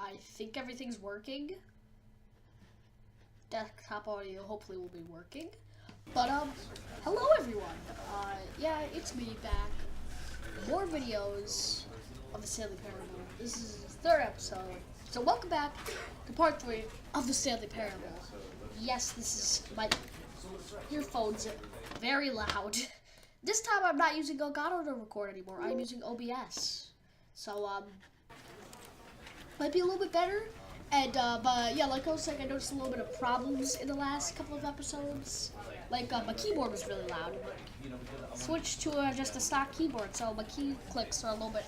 I think everything's working. Desktop audio hopefully will be working. But hello everyone. Yeah, it's me back. More videos of the Stanley Parable. This is the third episode. So welcome back to part 3 of the Stanley Parable. Yes, this is my earphones very loud. This time I'm not using Elgato to record anymore. I'm using OBS. So might be a little bit better. And but yeah, like I was saying, I noticed a little bit of problems in the last couple of episodes. Like my keyboard was really loud. Switched to just a stock keyboard, so my key clicks are a little bit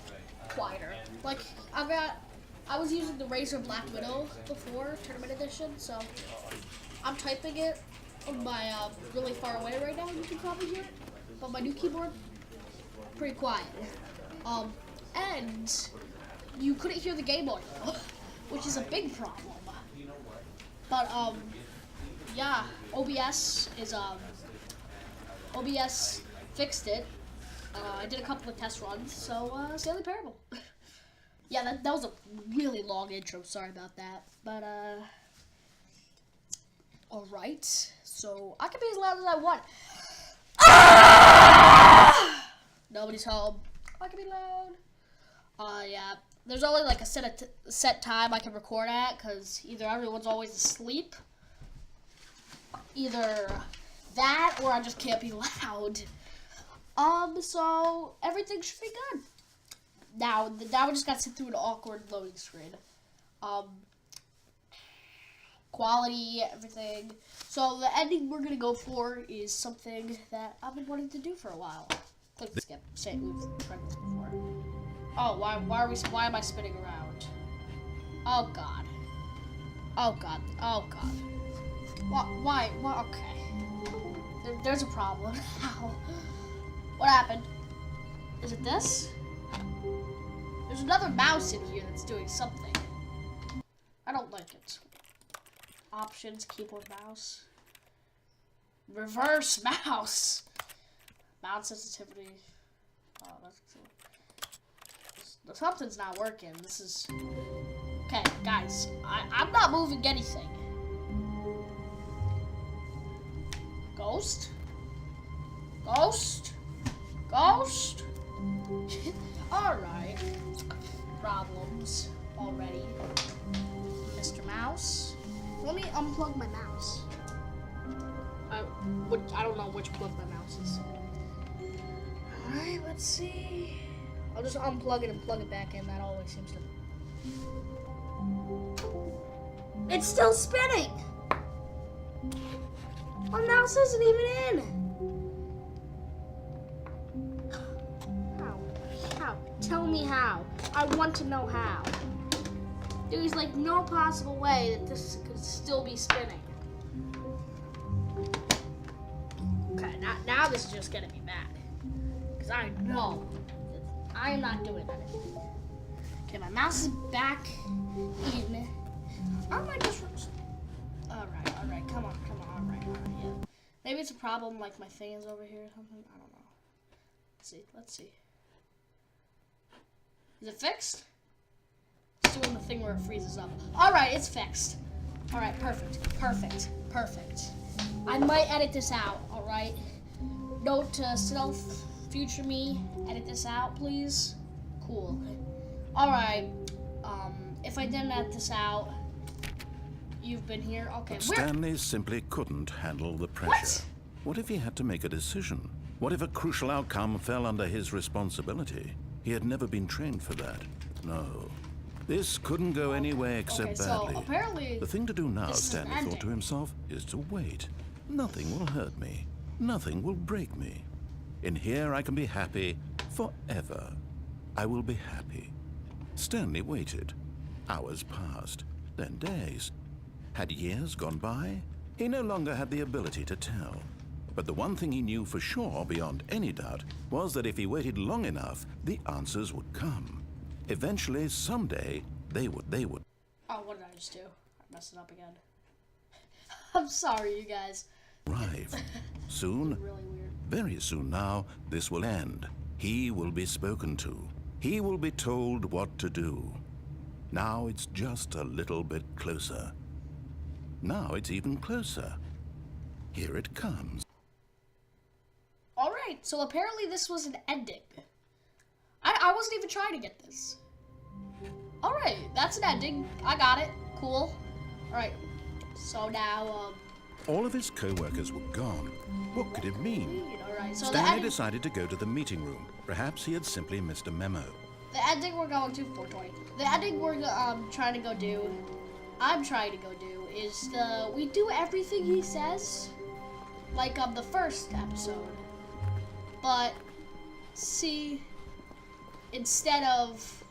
quieter. Like I was using the Razer Black Widow before Tournament Edition, so I'm typing it on my really far away right now. You can probably hear it, but my new keyboard pretty quiet. And you couldn't hear the game audio, which is a big problem. But yeah, OBS fixed it. I did a couple of test runs, so Stanley Parable. Yeah, that was a really long intro. Sorry about that. But all right. So I can be as loud as I want. Nobody's home. I can be loud. Yeah. There's only like a set time I can record at, because either everyone's always asleep, either that, or I just can't be loud. So everything should be good. Now we just got to sit through an awkward loading screen. Quality, everything. So the ending we're gonna go for is something that I've been wanting to do for a while. Click skip. Say we've tried this before. Oh, why am I spinning around? Oh god. Oh god. Oh god. Why? Okay. There's a problem. Ow. What happened? Is it this? There's another mouse in here that's doing something. I don't like it. Options, keyboard, mouse. Reverse mouse. Mouse sensitivity. Oh, that's cool. Something's not working. This is... Okay, guys. I'm not moving anything. Ghost? Ghost? Ghost? Alright. Problems already. Mr. Mouse. Let me unplug my mouse. I don't know which plug my mouse is. Alright, let's see. I'll just unplug it and plug it back in. That always seems to... It's still spinning! My mouse isn't even in! How? Tell me how. I want to know how. There's like no possible way that this could still be spinning. Okay, now this is just gonna be bad. Because I know I am not doing that. Okay, my mouse is back in. I might just... Alright, come on, alright, yeah. Maybe it's a problem, like my thing is over here or something, I don't know. Let's see. Is it fixed? It's doing the thing where it freezes up. Alright, it's fixed. Alright, perfect. I might edit this out, alright? Note to self, future me, edit this out, please. Cool. Alright, if I didn't edit this out, you've been here. Okay, but Stanley simply couldn't handle the pressure. What if he had to make a decision? What if a crucial outcome fell under his responsibility? He had never been trained for that. No. This couldn't go any way except badly. So apparently the thing to do now, Stanley thought to himself, is to wait. Nothing will hurt me. Nothing will break me. In here I can be happy forever. I will be happy. Stanley waited. Hours passed, then days. Had years gone by? He no longer had the ability to tell. But the one thing he knew for sure, beyond any doubt, was that if he waited long enough, the answers would come. Eventually, someday, they would. Oh, what did I just do? I messed it up again. I'm sorry, you guys. Arrive. Soon, Really weird. very soon now, this will end. He will be spoken to. He will be told what to do. Now it's just a little bit closer. Now it's even closer. Here it comes. Alright, so apparently this was an ending. I wasn't even trying to get this. Alright, that's an ending. I got it. Cool. Alright, so now, All of his co-workers were gone. What could it mean? alright, so Stanley decided to go to the meeting room. Perhaps he had simply missed a memo. the ending we're going to 420. The ending we're trying to go do, I'm trying to go do, is we do everything he says, like the first episode. But see, instead of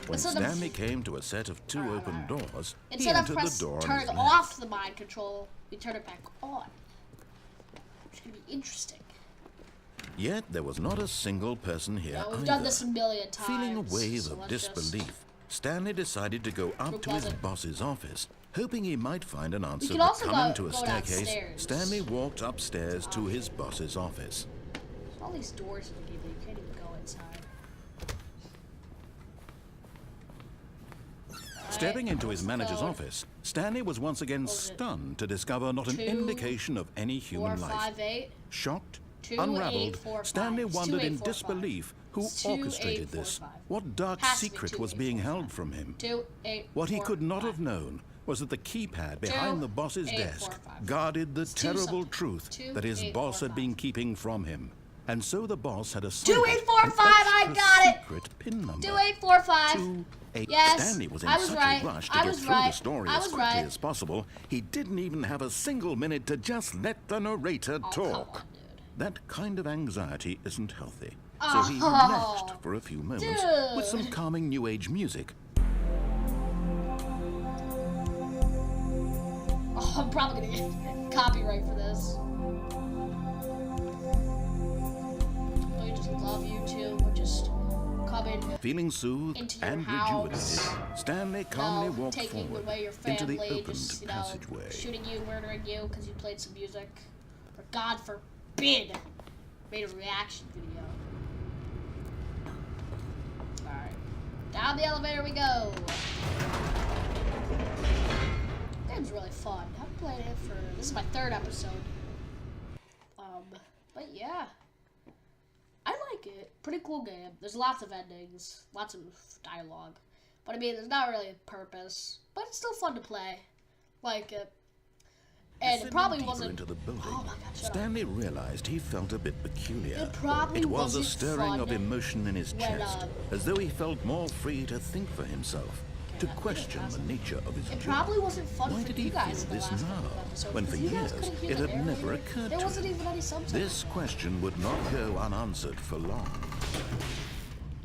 When Stanley came to a set of two open doors, he instead of entered the door on turn his left. off the mind control, we turn it back on. Which could be interesting. Yet there was not a single person here Yeah, we've either. done this a million times. Feeling a wave so of let's just- disbelief, Stanley decided to go up to his boss's office, hoping he might find an answer. can But also coming go to a staircase, downstairs. Stanley walked upstairs to his boss's office. All these doors in the game, you can't even go inside. Stepping into his manager's code? office, Stanley was once again What was it? stunned to discover not an 2, indication of any 4, human life. 5, 8. Shocked, 2, 8, unraveled, 4, 5. Stanley It's wondered 2, 8, in 4, 5. disbelief who It's 2, 8, orchestrated 4, this. 5. What dark Has to be secret 2, was 8, being 4, held 5. from him? 2, 8, What he 4, could not 5. have known was that the keypad behind the boss's 8, desk 4, 5. guarded the It's 2 terrible something. truth 2, that his 8, boss 4, had been 5. keeping from him. And so the boss had 2, assigned 8, 4, 5, I got it! secret pin number. 2, 8, 4, 5. 2, 8. Yes, Stanley was in I was such right. a rush to I get was through right. the story I as was quickly right. as possible. He didn't even have a single minute to just let the narrator Oh, talk. come on, dude. That kind of anxiety isn't healthy. So Oh, he relaxed for a few moments with some dude. calming new age music. Oh, I'm probably gonna get copyright for this. I just love YouTube. We're just coming, Feeling soothed into your and house. rejuvenated, Stanley calmly walked taking forward away your into the family, opened just, passageway. shooting you, murdering you because you played some music. Or God forbid, made a reaction video. Alright. Down the elevator we go. Game's really fun. I've played it for, this is my 3rd episode. But yeah. I like it. Pretty cool game. There's lots of endings, lots of dialogue. But I mean, there's not really a purpose. But it's still fun to play. Like it. And it Descending probably deeper wasn't. into the building, Oh my God, shut up. Stanley realized he felt a bit peculiar. It probably It was a wasn't stirring fun of emotion in his when, chest, as though he felt more free to think for himself, to that question video the nature of his It job. probably wasn't fun Why for did you he guys feel in the this last now, couple of episodes, when for because you guys years couldn't hear it the had never narrator. occurred There to wasn't him? even any subtitles. This question would not go unanswered for long.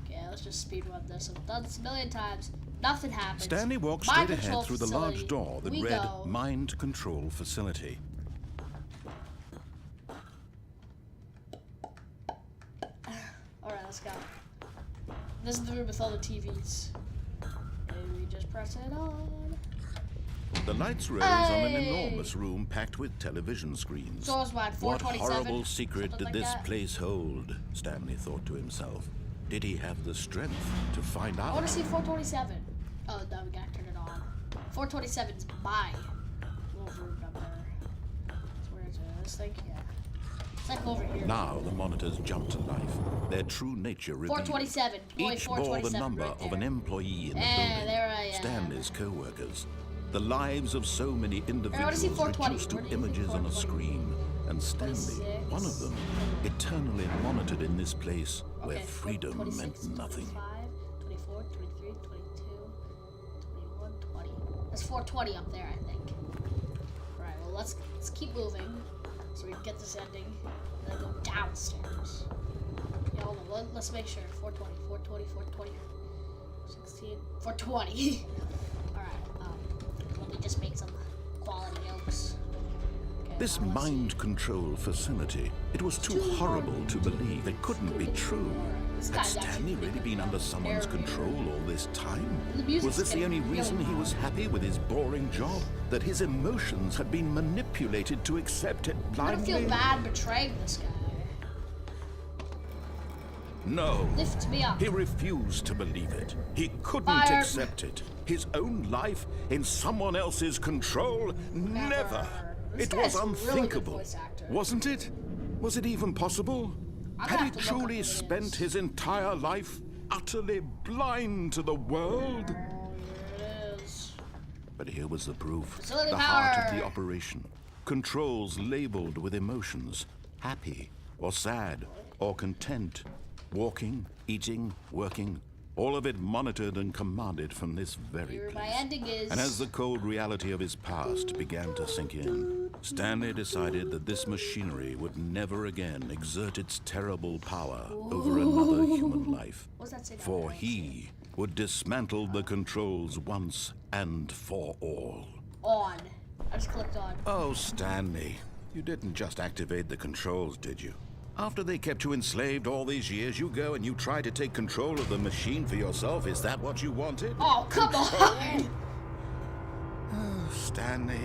Okay, let's just speedrun this. I've done this a million times. Nothing happens. Stanley walked Mind straight control ahead through the facility. large door that We read go. Mind Control Facility. Alright, let's go. This is the room with all the TVs. And we just press it on. The lights rose on an Hey! enormous room packed with television screens. So is mine, What 427. horrible secret something did like this that. place hold? Stanley thought to himself. Did he have the strength to find I out? want to see 427. Oh, no, we gotta turn it on. 427 is my little room number. So where is it? This thing? Yeah. It's like over here. Now the monitors jumped to life, their true nature revealed. 427. Boy, Each bore the 427 number right of an there. employee in the Eh, building. there I am. Stanley's co-workers. The lives of so many I wanna individuals see 420. reduced to Where do you think images on a 420? screen. And Stanley, 26. one of them, eternally monitored in this place where Okay, freedom 26, meant nothing. 25, 24, 23, 22, 21, 20. There's 420 up there, I think. Alright, well, let's keep moving so we can get this ending. And then go downstairs. Yeah, hold on. Let's make sure. 420, 420, 420. 16, 420. Alright, let me just make some quality notes. Okay, This now let's see. mind control facility, it was too Too horrible to horrible. believe. It couldn't be true. This Had guy's Stanley actually really been under someone's narrator. control all this time? The music's Was this the only getting really reason he was happy with his boring job? That his emotions had been manipulated to accept it I'm gonna blindly? feel bad betraying this guy. No. Lift me up. He refused to believe it. He couldn't Fire. accept it. His own life in someone else's control? Never. This It was guy's a really good unthinkable. voice actor. Wasn't it? Was it even possible? I'm Had gonna he have to look up who truly he spent is. his entire life utterly blind to the world? Here it is. But here was the proof. Facility The heart of power. the operation. Controls labeled with emotions. Happy or sad or content. Walking, eating, working. All of it monitored and commanded from this very Here my place. ending is. And as the cold reality of his past began to sink in, Stanley decided that this machinery would never again exert its terrible power over another human life. What's that say? down For there? he would dismantle the controls once and for all. On. I just clicked on. Oh, Stanley, you didn't just activate the controls, did you? After they kept you enslaved all these years, you go and you try to take control of the machine for yourself. Is that what you wanted? Oh, come on! Stanley,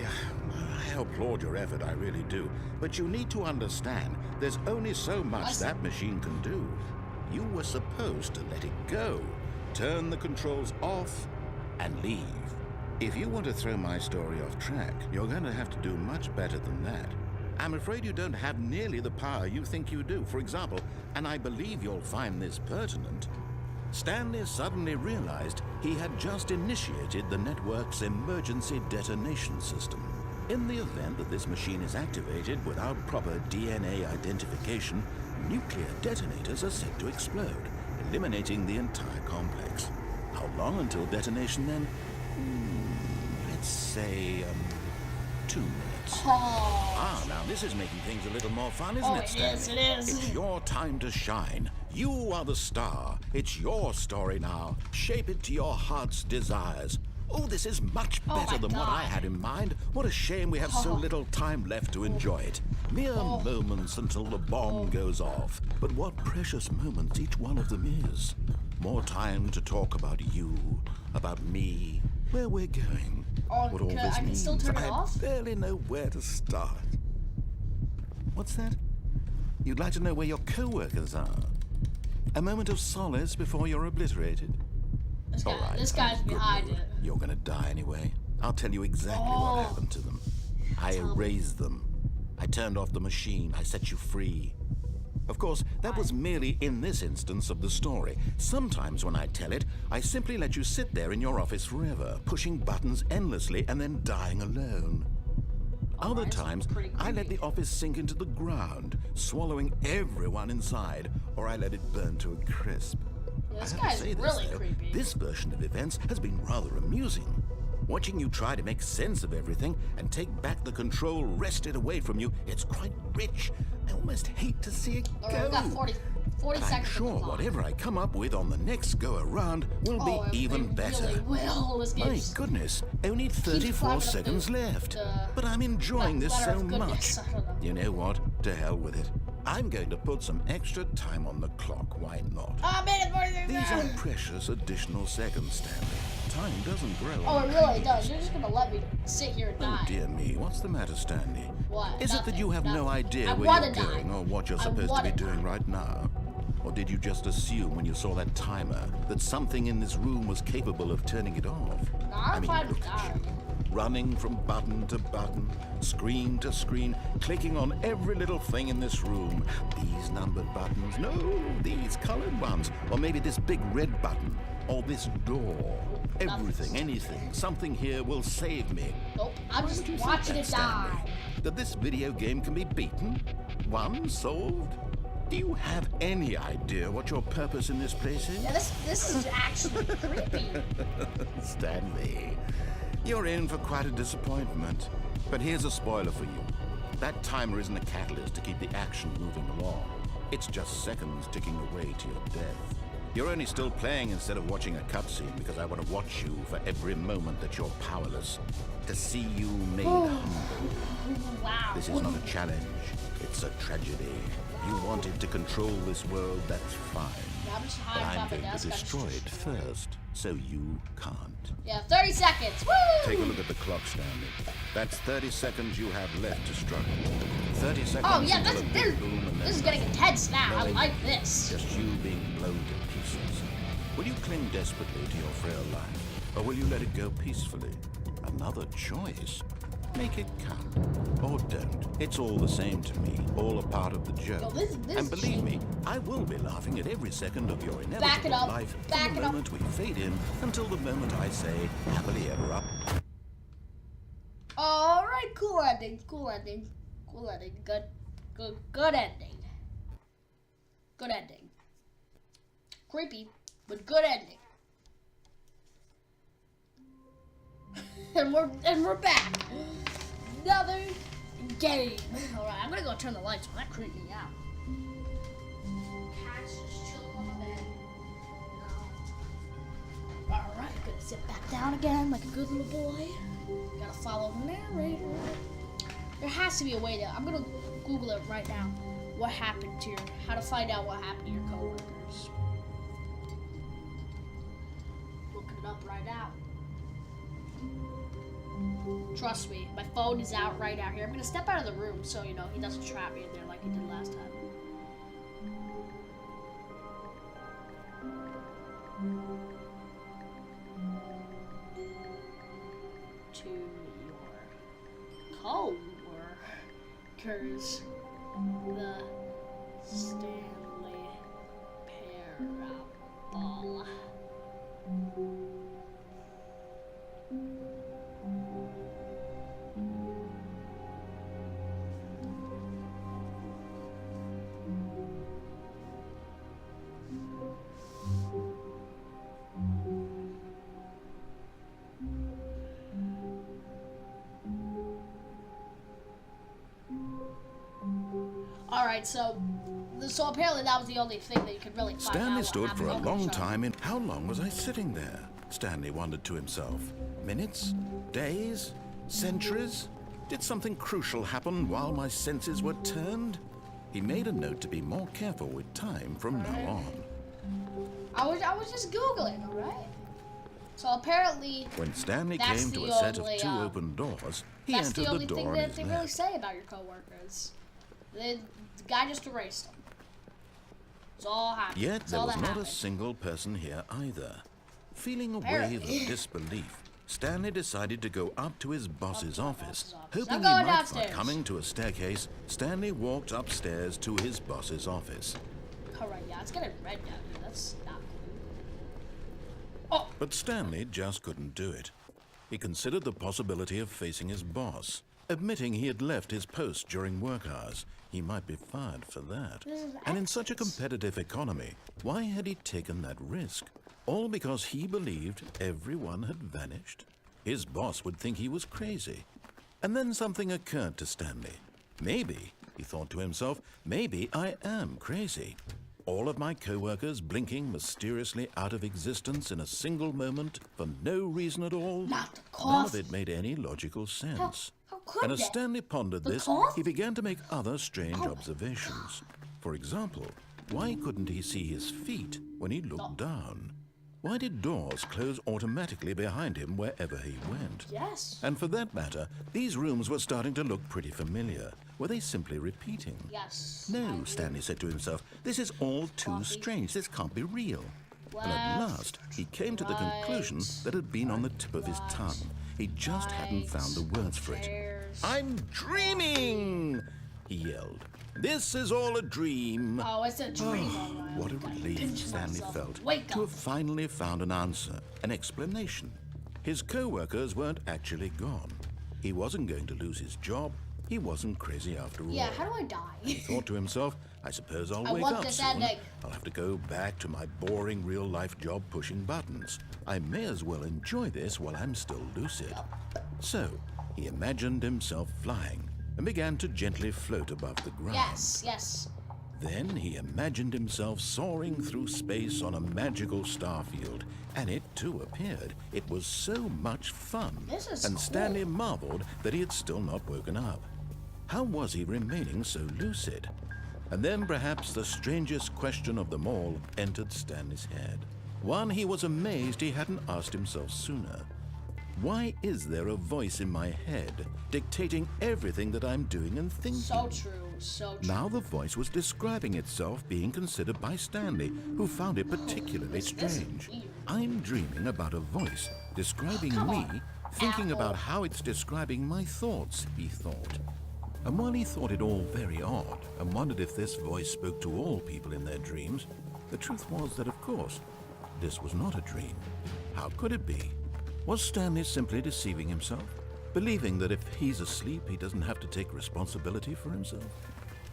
I applaud your effort, I really do. But you need to understand, there's only so much that machine can do. You were supposed to let it go, turn the controls off, and leave. If you want to throw my story off track, you're going to have to do much better than that. I'm afraid you don't have nearly the power you think you do. For example, and I believe you'll find this pertinent, Stanley suddenly realized he had just initiated the network's emergency detonation system. In the event that this machine is activated without proper DNA identification, nuclear detonators are set to explode, eliminating the entire complex. How long until detonation then? Let's say, 2 minutes. Ah, now this is making things a little more fun, isn't Oh, it, it Stanley? is, it is. It's your time to shine. You are the star. It's your story now. Shape it to your heart's desires. Oh, this is much Oh, better my than what I God. had in mind. What a shame we have so little time left to enjoy it. Mere moments until the bomb goes off. But what precious moments each one of them is. More time to talk about you, about me, where we're going. Oh, What all this I can means. still turn it I off? barely know where to start. What's that? You'd like to know where your co-workers are? A moment of solace before you're obliterated? This guy, All right, this I'm guy's in a good behind mood. it. You're gonna die anyway. I'll tell you exactly Oh. what happened to them. I erased them. I turned off the machine. I set you free. Of course, that was merely in this instance of the story. Sometimes when I tell it, I simply let you sit there in your office forever, pushing buttons endlessly and then dying alone. Other Alright, times, pretty I let creepy. the office sink into the ground, swallowing everyone inside, or I let it burn to a crisp. Yeah, this I have guy's to say really this, though, creepy. This version of events has been rather amusing. Watching you try to make sense of everything and take back the control wrested away from you, it's quite rich. I almost hate to see it Alright, we go. got 40 I'm seconds sure on the clock. whatever I come up with on the next go-around will Oh, be even it better. really will. This My game's goodness, only 34 climbing up seconds the- left. the But I'm enjoying this ladder so of goodness. much. I don't know. You know what? To hell with it. I'm going to put some extra time on the clock. Why not? Oh, man, 46 These are seconds. precious additional seconds, Stanley. Time doesn't grow Oh, on it really trees. does. You're just gonna let me sit here and Oh die. dear me, what's the matter, Stanley? What? Is it that you have no Nothing. idea I where wanna you're die. going or what you're I supposed to wanna be doing die. right now? Or did you just assume when you saw that timer that something in this room was capable of turning it off? No, I'm fine with look at dying. you. Running from button to button, screen to screen, clicking on every little thing in this room. These numbered buttons, no, these colored ones. Or maybe this big red button, or this door. Everything, anything, something here will save me. Nope, I'm Why just do you think watching that, it die. Stanley? That this video game can be beaten? Won? Solved? Do you have any idea what your purpose in this place is? Yeah, this is actually creepy. Stanley, you're in for quite a disappointment. But here's a spoiler for you. That timer isn't a catalyst to keep the action moving along. It's just seconds ticking away to your death. You're only still playing instead of watching a cutscene because I want to watch you for every moment that you're powerless. To see you made humble. Wow. This is not a challenge. It's a tragedy. You wanted to control this world, that's fine. Yeah, I'm just But hiding I'm behind the going to desk. destroy it first, so you can't. Yeah, 30 seconds. Woo! Take a look at the clock, Stanley. That's 30 seconds you have left to struggle. 30 seconds. Oh yeah, until a big boom and this is then getting intense now. I nothing. like this. Just you being blown to pieces. Will you cling desperately to your frail life, or will you let it go peacefully? Another choice. Make it count, or don't. It's all the same to me. All a part of the joke. Yo, this and believe me, I will be laughing at every second of your Back it inevitable up. life Back from it the up. moment we fade in until the moment I say happily ever up. All right, cool ending. Cool ending. Cool ending. Good ending. Good ending. Creepy, but good ending. and we're back. Another game. All right, I'm gonna go turn the lights on. That creeped me out. Cat's just chilling on the bed. All right, gonna sit back down again like a good little boy. Gotta follow the narrator. There has to be a way to. I'm gonna Google it right now. What happened to how to find out what happened to your coworkers. Looking it up right now. Trust me, my phone is out right out here. I'm gonna step out of the room so he doesn't trap me in there like he did last time. To your co-workers, the Stanley Parable. Alright, so apparently that was the only thing that you could really find out. Stanley what stood for a happened. long time in... How long was I sitting there? Stanley wondered to himself. Minutes? Days? Centuries? Did something crucial happen while my senses were turned? He made a note to be more careful with time from now on. I was just Googling, alright? So apparently When Stanley that's came to the a set of only, two open doors, he that's entered the only the door thing on that his they really left. say about your coworkers. The guy just erased them. It's all happened. Yet It's there all was that not happened. a single person here either. Feeling a wave Apparently. of disbelief, Stanley decided to go up to his boss's office. Hoping I'm he going might downstairs. find coming to a staircase, Stanley walked upstairs to his boss's office. Alright, yeah, it's getting red down here. That's not cool. Oh, But Stanley just couldn't do it. He considered the possibility of facing his boss. Admitting he had left his post during work hours, he might be fired for that. This is And in such a excellent. competitive economy, why had he taken that risk? All because he believed everyone had vanished? His boss would think he was crazy. And then something occurred to Stanley. Maybe, he thought to himself, maybe I am crazy. All of my co-workers blinking mysteriously out of existence in a single moment for no reason at all. Not the None of coffee. it made any logical sense. How could And as they? Stanley pondered The this, coffee? he began to make other strange Oh. observations. For example, why couldn't he see his feet when he looked down? Why did doors close automatically behind him wherever he went? yes. And for that matter, these rooms were starting to look pretty familiar. Were they simply repeating? Yes. No, Stanley said to himself, this is all too Coffee. strange. This can't be real. And at Left, last, he came to the conclusion right, that had been on the tip of his left, tongue. He just hadn't found the words for it. Upstairs. I'm dreaming! He yelled. This is all a dream. Oh, it's a dream. Alright. What a Gotta relief pinch Stanley myself. felt Wake to have up. finally found an answer, an explanation. His co-workers weren't actually gone. He wasn't going to lose his job. He wasn't crazy after all. Yeah, how do I He die? thought to himself, I suppose I'll I wake want up this soon. ending. I'll have to go back to my boring real-life job pushing buttons. I may as well enjoy this while I'm still lucid. So, he imagined himself flying and began to gently float above the ground. yes, yes. Then he imagined himself soaring through space on a magical starfield, and it too appeared. It was so much fun. This is and cool. Stanley marveled that he had still not woken up. How was he remaining so lucid? And then perhaps the strangest question of them all entered Stanley's head. One he was amazed he hadn't asked himself sooner. Why is there a voice in my head dictating everything that I'm doing and thinking? So true, so true. Now the voice was describing itself being considered by Stanley, who found it particularly strange. I'm dreaming about a voice describing me, thinking about how it's describing my thoughts, he thought. And while he thought it all very odd and wondered if this voice spoke to all people in their dreams, the truth was that, of course, this was not a dream. How could it be? Was Stanley simply deceiving himself, believing that if he's asleep, he doesn't have to take responsibility for himself?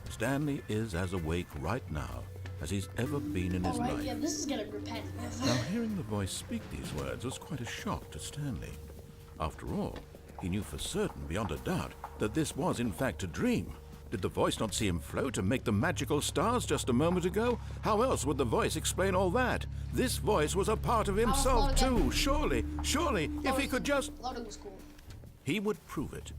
Stanley is as awake right now as he's ever been in his life. Yeah, this is getting repetitive. Now, hearing the voice speak these words was quite a shock to Stanley. After all, he knew for certain, beyond a doubt, that this was in fact a dream. Did the voice not see him float and make the magical stars just a moment ago? How else would the voice explain all that? This voice was a part of himself too. Surely, if he could just... Loading was cool. He would prove it.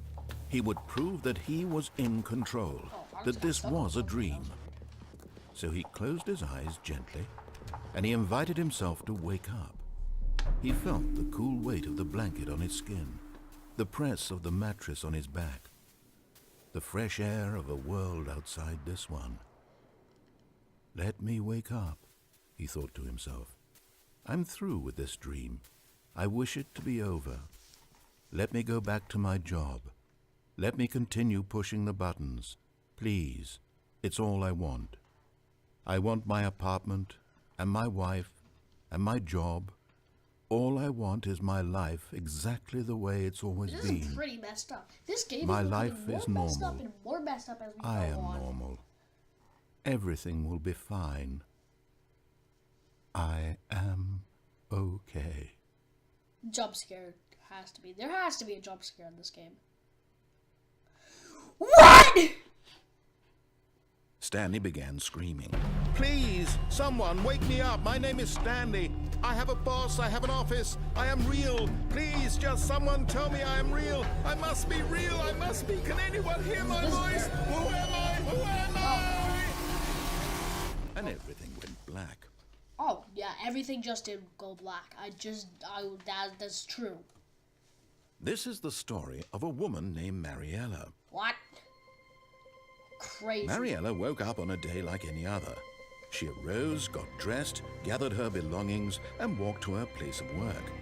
He would prove that he was in control, that this was a dream. So he closed his eyes gently, and he invited himself to wake up. He felt the cool weight of the blanket on his skin, the press of the mattress on his back, the fresh air of a world outside this one. Let me wake up, he thought to himself. I'm through with this dream. I wish it to be over. Let me go back to my job. Let me continue pushing the buttons. Please, it's all I want. I want my apartment, and my wife, and my job. All I want is my life exactly the way it's always been. This is pretty messed up. This game My is life is more messed normal. up and more messed up as we I go am on. normal. Everything will be fine. I am okay. Jump scare has to be. There has to be a jump scare in this game. What? Stanley began screaming. Please, someone, wake me up. My name is Stanley. I have a boss. I have an office. I am real. Please, just someone tell me I am real. I must be real. I must be. Can anyone hear my voice? Who am I? Who am I? And everything went black. Oh, yeah, everything just did go black. That's true. This is the story of a woman named Mariella. What? Crazy. Mariella woke up on a day like any other. She arose, got dressed, gathered her belongings, and walked to her place of work.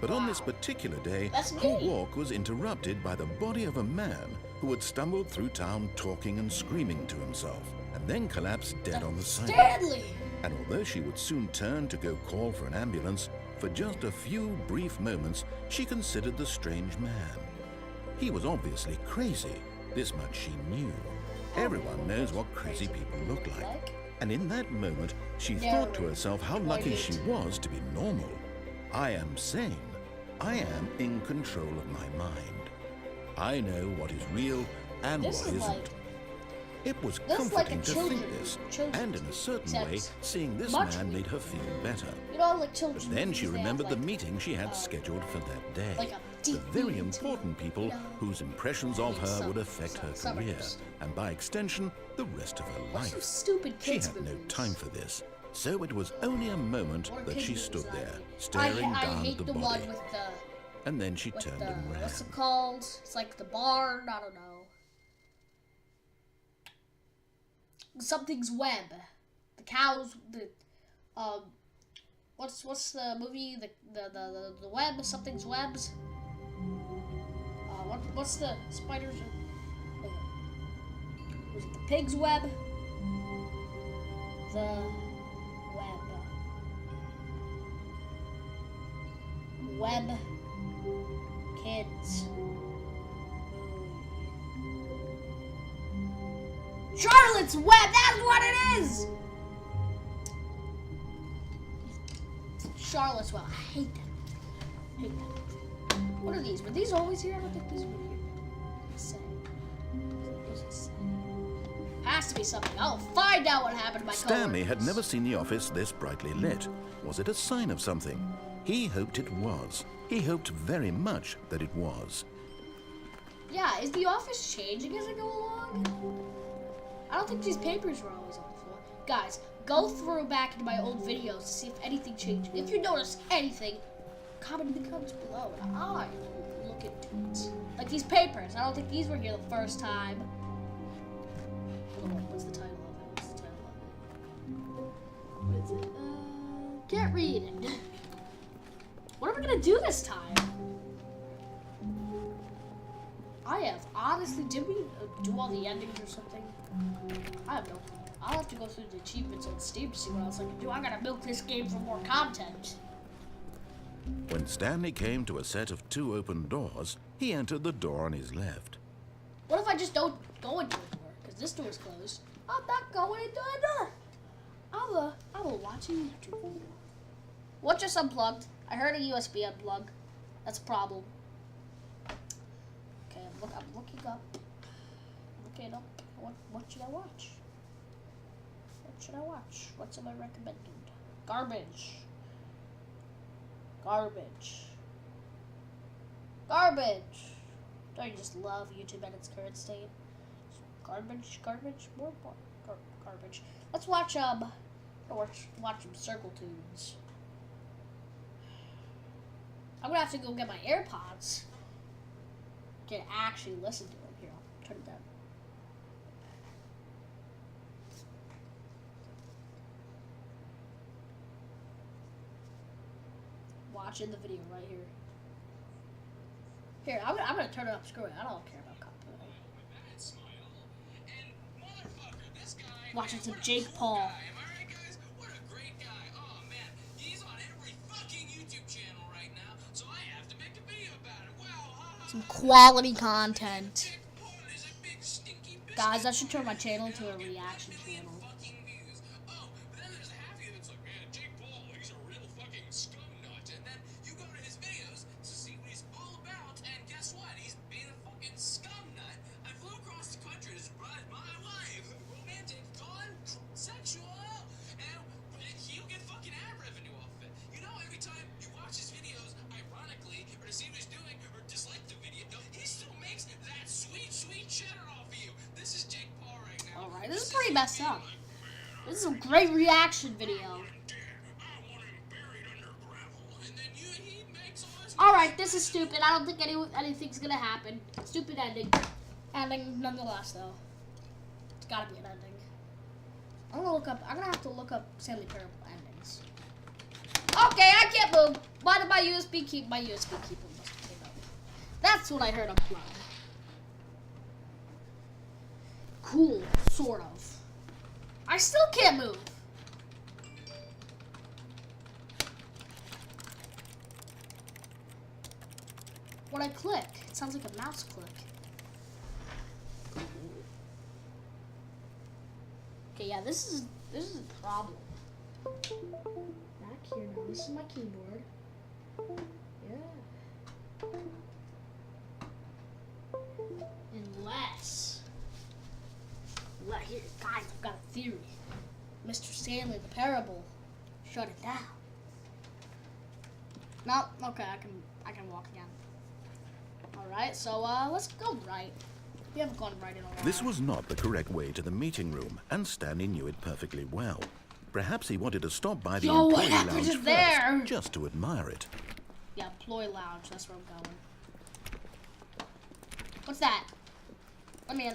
But on this particular day, her walk was interrupted by the body of a man who had stumbled through town talking and screaming to himself, and then collapsed dead on the sidewalk. Stanley! And although she would soon turn to go call for an ambulance, for just a few brief moments, she considered the strange man. He was obviously crazy. This much she knew. Everyone knows what crazy people look like. And in that moment, she thought to herself how lucky she was to be normal. I am sane. I am in control of my mind. I know what is real and what isn't. It was comforting to think this, and in a certain way, seeing this man made her feel better. You know, like children. But then she remembered the meeting she had scheduled for that day. The very important people whose impressions of her would affect her career, and by extension, the rest of her life. She had no time for this, so it was only a moment that she stood there, staring down at the body. And then she turned and ran. What's it called? It's like the barn, I don't know. Something's web. The cows, what's the movie? The web, something's webs. What's the spiders? Was it the pig's web? The web. Web Kids. Charlotte's Web, that's what it is! Charlotte's Web, I hate that. What are these? Were these always here? I don't think these were here. Has to be something. I'll find out what happened to my Stanley had never seen the office this brightly lit. Was it a sign of something? He hoped it was. He hoped very much that it was. Yeah, is the office changing as I go along? I don't think these papers were always on the floor. Guys, go through back into my old videos to see if anything changed. If you notice anything, comment in the comments below, and I will look into it. Like these papers. I don't think these were here the first time. Hold on, what's the title of it? What's the title of it? What is it? Can't read it. What are we gonna do this time? I have honestly, did we do all the endings or something? I have no clue. I'll have to go through the achievements on Steam to see what else I can do. I gotta milk this game for more content. When Stanley came to a set of 2 open doors, he entered the door on his left. What if I just don't go into the door? Because this door's closed. I'm not going into the door. I will watch a YouTube video. What just unplugged? I heard a USB unplug. That's a problem. Okay, I'm looking up. Looking up. What should I watch? What should I watch? What's am I recommending? Garbage. Garbage. Garbage. Don't you just love YouTube at its current state? Garbage, garbage, more garbage. Let's watch watch some Circle Tunes. I'm gonna have to go get my AirPods to actually listen to them. Here, I'll turn it down. Watching the video right here. Here, I'm gonna turn it up. Screw it. I don't care about copyright. Watching some Jake Paul. Some quality content. Guys, I should turn my channel into a reaction channel. Alright, this is pretty messed up. This is a great reaction video. Alright, this is stupid. I don't think anything's gonna happen. Stupid ending. Ending nonetheless, though. It's gotta be an ending. I'm gonna have to look up Stanley Parable endings. Okay, I can't move. Why did my USB keep? My USB keeper must have came up. That's what I heard unplugged. Cool, sort of. I still can't move. When I click, it sounds like a mouse click. Okay, yeah, this is a problem. Back here now. This is my keyboard. Yeah. Unless. Here, guys, I've got a theory. Mr. Stanley, the Parable, shut it down. No, okay, I can walk again. All right, so let's go right. We haven't gone right in a while. This was not the correct way to the meeting room, and Stanley knew it perfectly well. Perhaps he wanted to stop by the employee lounge first, there? just to admire it. Yeah, employee lounge. That's where I'm going. What's that? Let me in.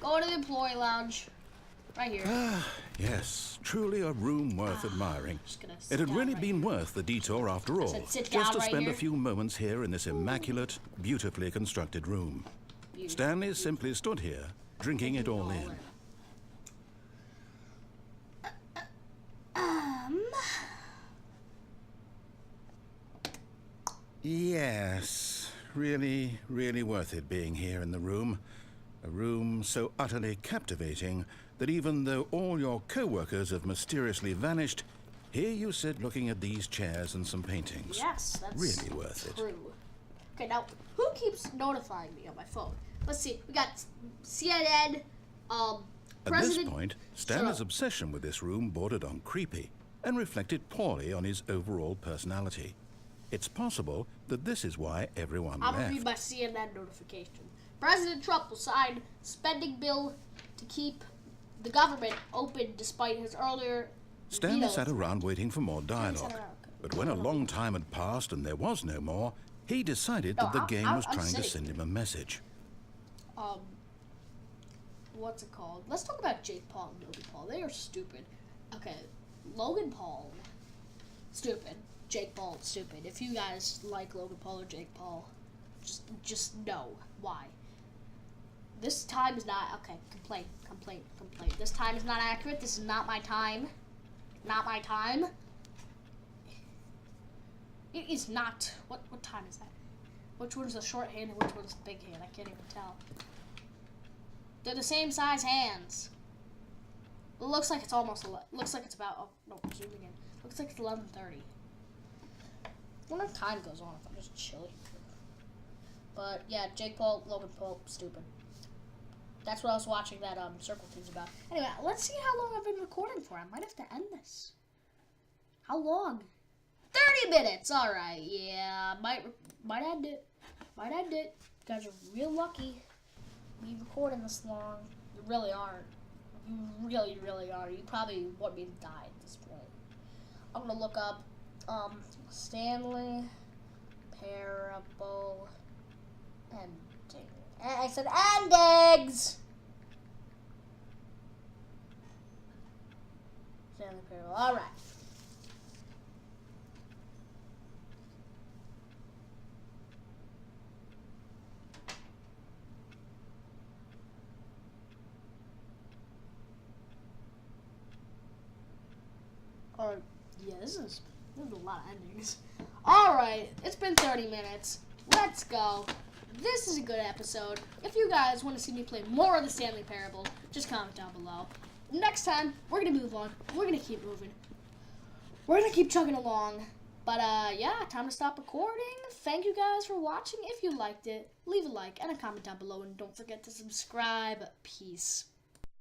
Go to the employee lounge. Right here. Ah, yes. Truly a room worth admiring. It had really been worth the detour after all. Just to spend a few moments here in this immaculate, beautifully constructed room. Stanley simply stood here, drinking it all in. Yes. Really, really worth it being here in the room. A room so utterly captivating that even though all your co-workers have mysteriously vanished, here you sit looking at these chairs and some paintings. Yes, that's really worth true. it. Okay, now, who keeps notifying me on my phone? Let's see. We got CNN, At this point, Stanley's obsession with this room bordered on creepy and reflected poorly on his overall personality. It's possible that this is why everyone left. I'm gonna read my CNN notification. President Trump will sign spending bill to keep the government opened despite his earlier Stanley veto. sat around waiting for more Stanley dialogue. sat around. But when a long time had passed and there was no more, he decided No, that the game was I'm trying to sitting. send him a message. What's it called? Let's talk about Jake Paul and Logan Paul. They are stupid. Okay, Logan Paul, stupid. Jake Paul, stupid. If you guys like Logan Paul or Jake Paul, just know why. This time is not okay. Complaint. This time is not accurate. This is not my time. Not my time. It is not. What time is that? Which one's the short hand and which one's the big hand? I can't even tell. They're the same size hands. It looks like it's almost. Looks like it's about. Oh no, zooming in. Looks like it's 11:30. I wonder if time goes on if I'm just chilling. But yeah, Jake Paul, Logan Paul, stupid. That's what I was watching that circle thing's about. Anyway, let's see how long I've been recording for. I might have to end this. How long? 30 minutes. All right. Yeah, might end it. Might end it. You guys are real lucky. Me recording this long. You really aren't. You really are. You probably want me to die at this point. I'm gonna look up Stanley Parable ending. I said endings. Stanley Parable. All right. Yeah, this is a lot of endings. Alright, it's been 30 minutes. Let's go. This is a good episode. If you guys want to see me play more of the Stanley Parable, just comment down below. Next time, we're going to move on. We're going to keep moving. We're going to keep chugging along. But, yeah, time to stop recording. Thank you guys for watching. If you liked it, leave a like and a comment down below. And don't forget to subscribe. Peace.